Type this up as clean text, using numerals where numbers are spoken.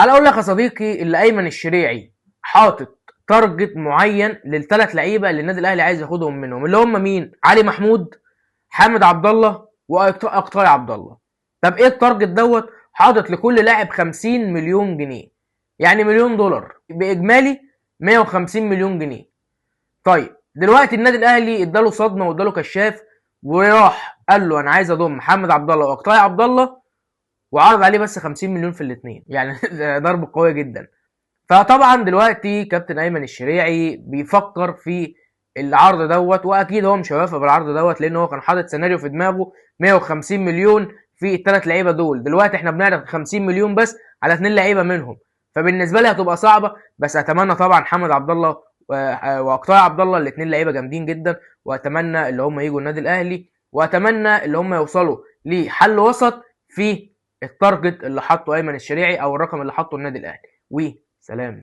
انا اقول لك يا صديقي اللي ايمن الشريعي حاطط تارجت معين للثلاث لعيبه اللي النادي الاهلي عايز ياخدهم منهم، اللي هم مين؟ علي محمود، حامد عبد الله، واقطاع عبد الله. طب ايه التارجت دوت؟ حاطط لكل لاعب 50 مليون جنيه، يعني مليون دولار باجمالي 150 مليون جنيه. طيب دلوقتي النادي الاهلي اداله صدمه واداله كشاف، وراح قال له انا عايز اضم محمد عبد الله واقطاع عبد الله، وعرض عليه بس 50 مليون في الاثنين، يعني ده ضرب قوي جدا. فطبعا دلوقتي كابتن ايمن الشريعي بيفكر في العرض دوت، واكيد هو مش هيوافق بالعرض دوت، لان هو كان حاطط سيناريو في دماغه 150 مليون في الثلاث لعيبه دول. دلوقتي احنا بنعرض 50 مليون بس على اثنين لعيبه منهم، فبالنسبه لي هتبقى صعبه. بس اتمنى طبعا حمد عبد الله واقطاع عبد الله، الاثنين لعيبه جامدين جدا، واتمنى اللي هم يجوا النادي الاهلي، واتمنى اللي هم يوصلوا لحل وسط في التارجت اللي حطه ايمن الشريعي او الرقم اللي حطه النادي الاهلي. وسلام.